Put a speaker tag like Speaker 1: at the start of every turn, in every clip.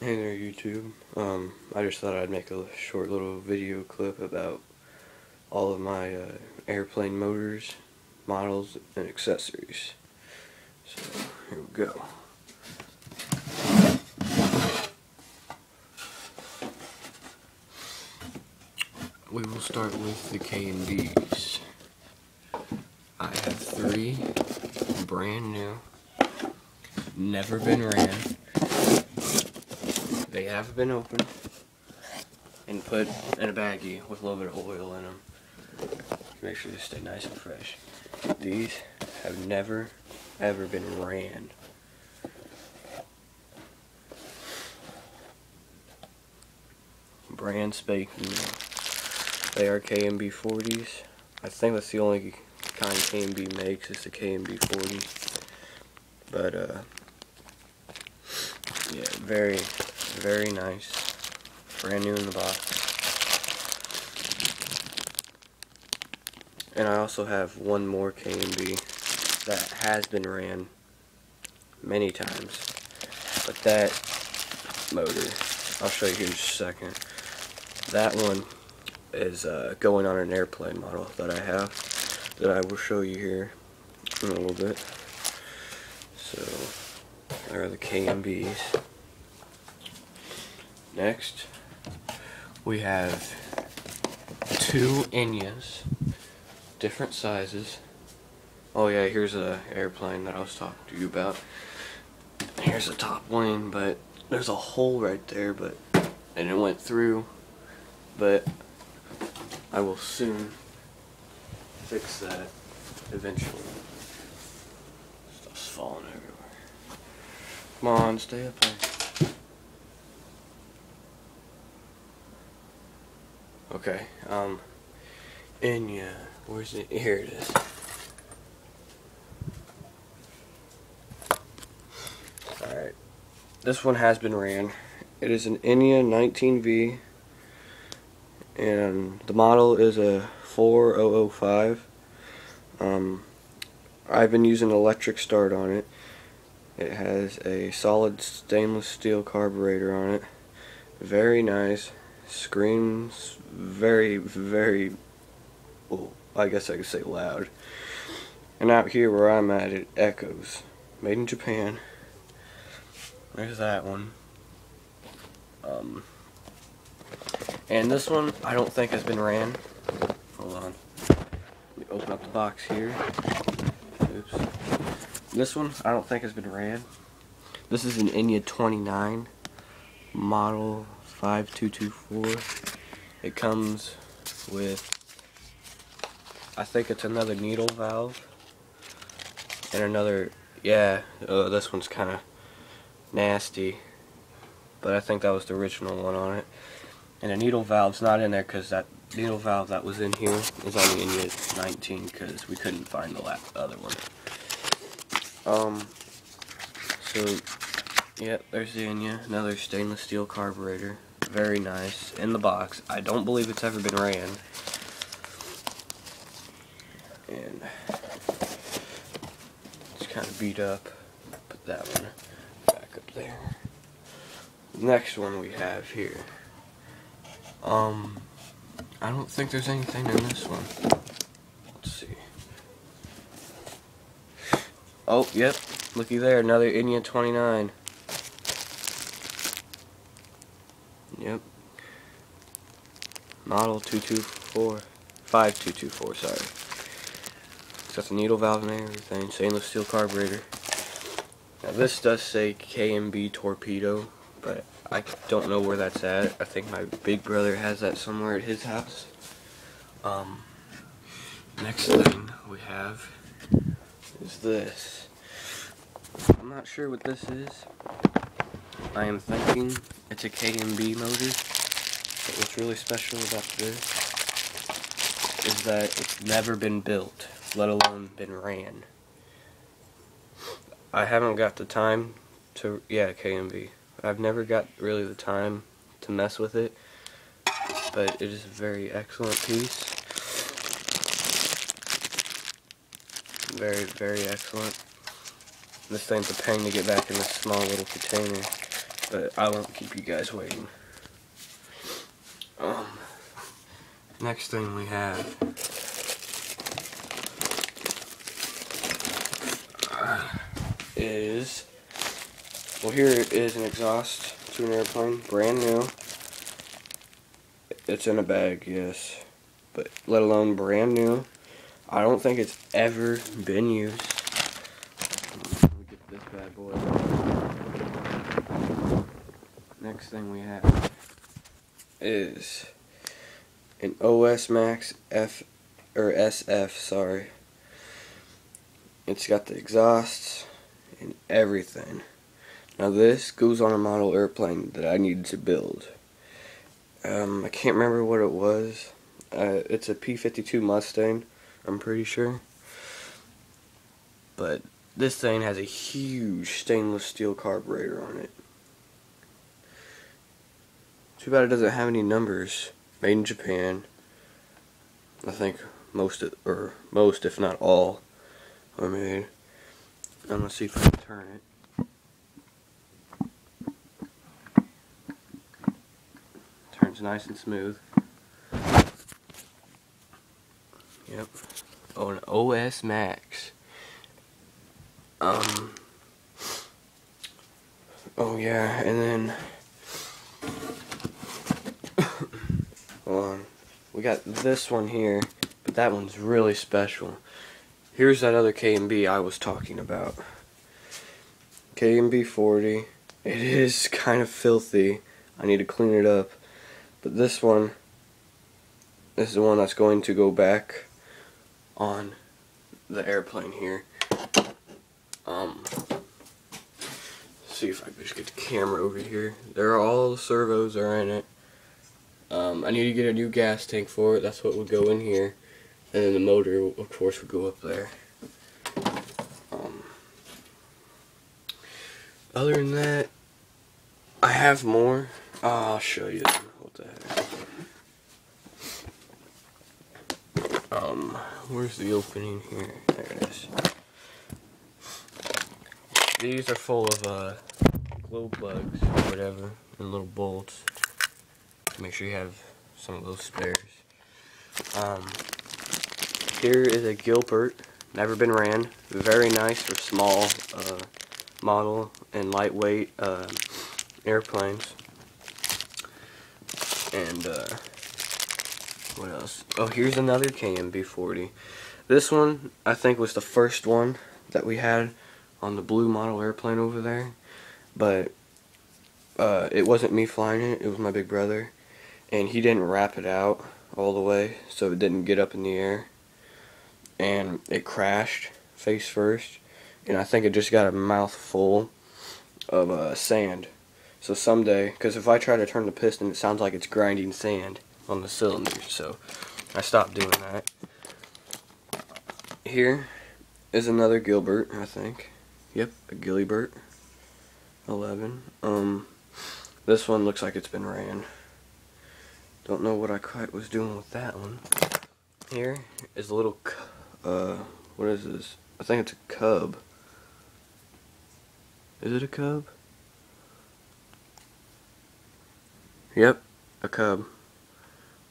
Speaker 1: Hey there YouTube. I just thought I'd make a short little video clip about all of my airplane motors, models, and accessories. So here we go. We will start with the K&Bs. I have 3, brand new, never been ran. They have been opened and put in a baggie with a little bit of oil in them. Make sure they stay nice and fresh. These have never, ever been ran. Brand spanking new. They are K&B 40s. I think that's the only kind K&B makes is the K&B 40. But yeah, very, very nice. Brand new in the box. And I also have one more K&B that has been ran many times. But that motor, I'll show you here in just a second. That one is going on an airplane model that I have, that I will show you here in a little bit. So, there are the K&Bs. Next, we have 2 Enyas, different sizes. Oh yeah, here's a airplane that I was talking to you about. Here's the top wing, but there's a hole right there, and it went through, but I will soon fix that eventually. Stuff's falling everywhere. Come on, stay up there. Okay, Enya, where's it? Here it is. Alright, this one has been ran. It is an Enya 19V, and the model is a 4005. I've been using electric start on it. It has a solid stainless steel carburetor on it. Very nice. Screams very, very, well, I guess I could say loud. And out here where I'm at, it echoes. Made in Japan. There's that one. And this one I don't think has been ran. Hold on. Let me open up the box here. Oops. This one I don't think has been ran. This is an Enya 29 model 5224. It comes with, I think it's another needle valve and another, yeah, this one's kind of nasty, but I think that was the original one on it. And the needle valve's not in there because that needle valve that was in here is on the Enya 19 because we couldn't find the other one. So yeah, there's the Enya, another stainless steel carburetor. Very nice. In the box. I don't believe it's ever been ran. And it's kind of beat up. Put that one back up there. Next one we have here. I don't think there's anything in this one. Let's see. Oh, yep. Looky there, another Enya 29. Yep. Model 5224, sorry. It's got the needle valve and everything, stainless steel carburetor. Now this does say K&B Torpedo, but I don't know where that's at. I think my big brother has that somewhere at his house. Next thing we have is this. I'm not sure what this is. I am thinking it's a K&B motor, but what's really special about this is that it's never been built, let alone been ran. I haven't got the time to, yeah, K&B. I've never got really the time to mess with it, but it is a very excellent piece. Very, very excellent. This thing's a pain to get back in this small little container. but I won't keep you guys waiting. Next thing we have is, well, here is an exhaust to an airplane, brand new. It's in a bag, yes, but let alone brand new. I don't think it's ever been used. Let me get this bad boy. Next thing we have is an OS Max SF, sorry. It's got the exhausts and everything. Now this goes on a model airplane that I needed to build. I can't remember what it was. It's a P-52 Mustang, I'm pretty sure. But this thing has a huge stainless steel carburetor on it. Too bad it doesn't have any numbers. Made in Japan. I think most, if not all, are made. I'm gonna see if I can turn it. Turns nice and smooth. Yep. Oh, an OS Max. Oh yeah, and then hold on. We got this one here, but that one's really special. Here's that other KMB I was talking about. KMB 40. It is kind of filthy. I need to clean it up. But this one is the one that's going to go back on the airplane here. See if I can just get the camera over here. All the servos are in it. I need to get a new gas tank for it. That's what would go in here. And then the motor, of course, would go up there. Other than that, I have more. I'll show you. What the heck? Where's the opening here? There it is. These are full of glow plugs or whatever, and little bolts. Make sure you have some of those spares. Here is a Gilbert, never been ran. Very nice for small model and lightweight airplanes. And what else? Oh, here's another KMB 40. This one I think was the first one that we had on the blue model airplane over there, but it wasn't me flying it. It was my big brother, and he didn't wrap it out all the way, so it didn't get up in the air, and it crashed face first, and I think it just got a mouthful of sand. So someday, because if I try to turn the piston, it sounds like it's grinding sand on the cylinders, so I stopped doing that. Here is another Gilbert, I think. Yep, a Gilbert 11. This one looks like it's been ran. Don't know what I quite was doing with that one. Here is a little, what is this? I think it's a Cub. Is it a Cub? Yep, a Cub.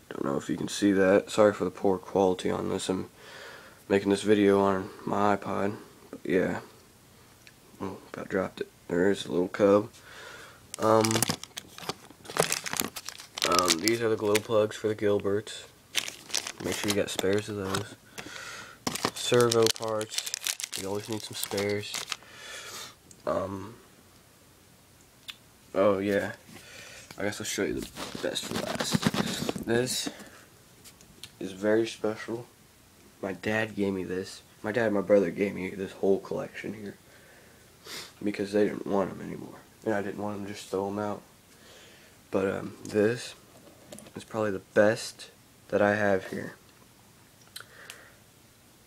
Speaker 1: Don't know if you can see that. Sorry for the poor quality on this. I'm making this video on my iPod. But yeah. Oh, about dropped it. There's a little Cub. These are the glow plugs for the Gilberts. Make sure you got spares of those. Servo parts. You always need some spares. Oh yeah. I guess I'll show you the best for last. This is very special. My dad gave me this. My dad and my brother gave me this whole collection here because they didn't want them anymore, and I didn't want them to just throw them out. But this is probably the best that I have here.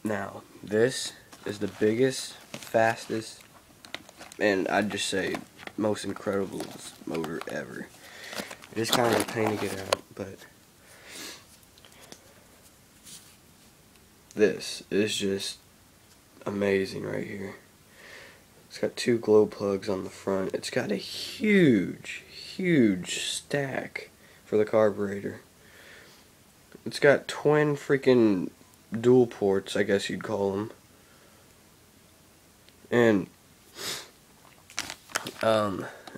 Speaker 1: Now, this is the biggest, fastest, and I'd just say most incredible motor ever. It is kind of a pain to get out, but this is just amazing right here. It's got 2 glow plugs on the front. It's got a huge stack for the carburetor. It's got twin freaking dual ports, I guess you'd call them. And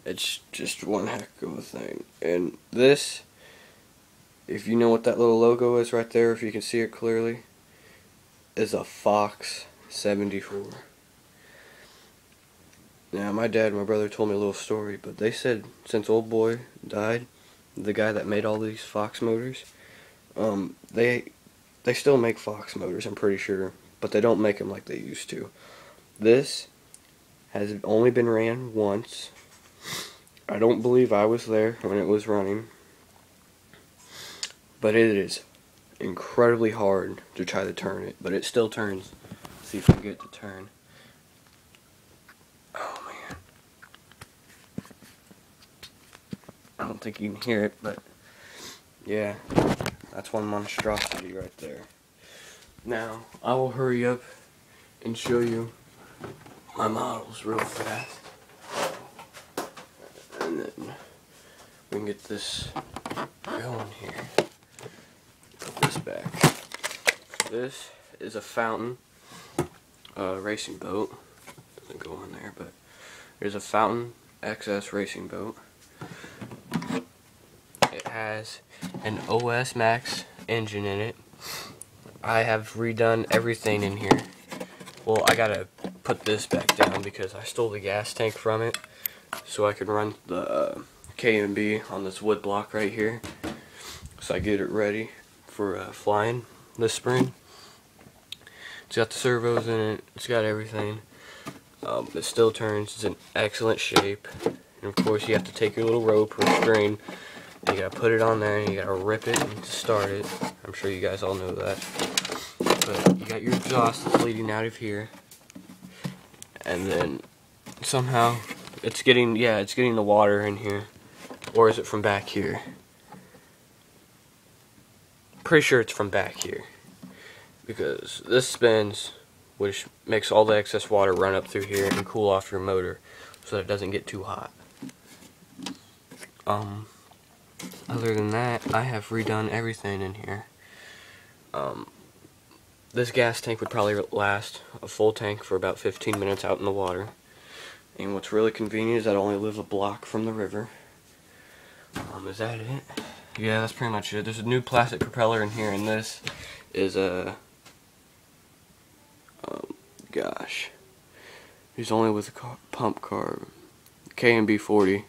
Speaker 1: it's just one heck of a thing. And this, if you know what that little logo is right there, if you can see it clearly, is a Fox 74. Now, my dad and my brother told me a little story, but they said since old boy died, the guy that made all these Fox motors, they still make Fox motors, I'm pretty sure, but they don't make them like they used to. This has only been ran once. I don't believe I was there when it was running, but it is incredibly hard to try to turn it, but it still turns. Let's see if we can get it to turn. Oh man, I don't think you can hear it, but yeah, that's one monstrosity right there. Now I will hurry up and show you my models real fast, and then we can get this going here. Put this back. This is a Fountain racing boat. Doesn't go on there, but there's a Fountain XS racing boat. It has an OS Max engine in it. I have redone everything in here. Well, I gotta put this back down because I stole the gas tank from it, so I could run the K&B on this wood block right here, so I get it ready for flying this spring. It's got the servos in it, it's got everything. It still turns, it's in excellent shape, and of course you have to take your little rope or string, you gotta put it on there and you gotta rip it to start it. I'm sure you guys all know that. But you got your exhaust that's leading out of here, and then somehow it's getting the water in here, or is it from back here? Pretty sure it's from back here, because this spins, which makes all the excess water run up through here and cool off your motor so that it doesn't get too hot. Other than that, I have redone everything in here. This gas tank would probably last a full tank for about 15 minutes out in the water. And what's really convenient is that I only live a block from the river. Is that it? Yeah, that's pretty much it. There's a new plastic propeller in here, and this is a gosh, he's only with a pump carb, K&B 40.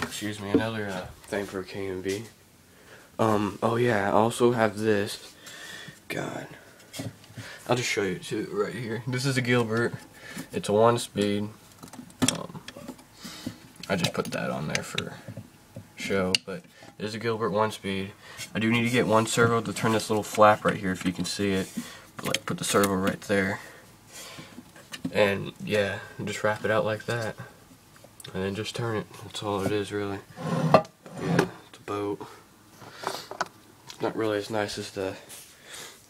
Speaker 1: Excuse me, another thing for K&B. Oh yeah, I also have this. God, I'll just show you too right here. This is a Gilbert. It's a 1-speed. I just put that on there for show, but it is a Gilbert 1-speed. I do need to get one servo to turn this little flap right here, if you can see it. Like, put the servo right there, and yeah, just wrap it out like that, and then just turn it. That's all it is, really. Yeah, it's a boat. It's not really as nice as the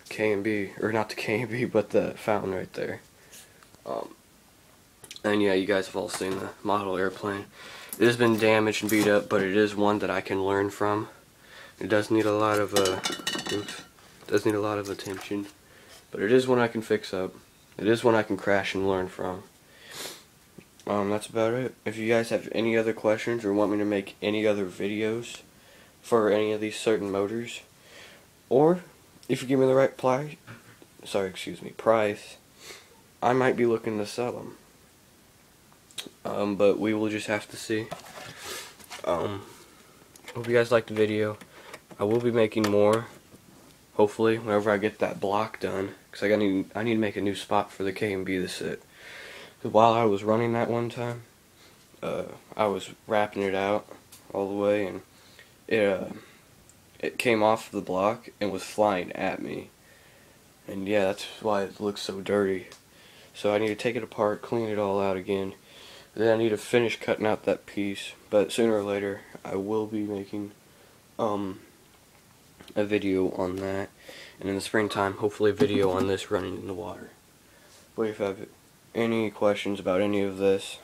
Speaker 1: K&B, or not the K&B, but the Fountain right there. And yeah, you guys have all seen the model airplane. It has been damaged and beat up, but it is one that I can learn from. It does need a lot of attention, but it is one I can fix up. It is one I can crash and learn from. That's about it. If you guys have any other questions or want me to make any other videos for any of these certain motors, or if you give me the right price, I might be looking to sell them. But we will just have to see. Hope you guys liked the video. I will be making more, hopefully, whenever I get that block done, because I need to make a new spot for the K&B to sit. Because while I was running that one time, I was wrapping it out all the way, and it came off the block and was flying at me. And yeah, that's why it looks so dirty. So I need to take it apart, clean it all out again. Then I need to finish cutting out that piece, but sooner or later I will be making a video on that, and in the springtime hopefully a video on this running in the water. But if you have any questions about any of this,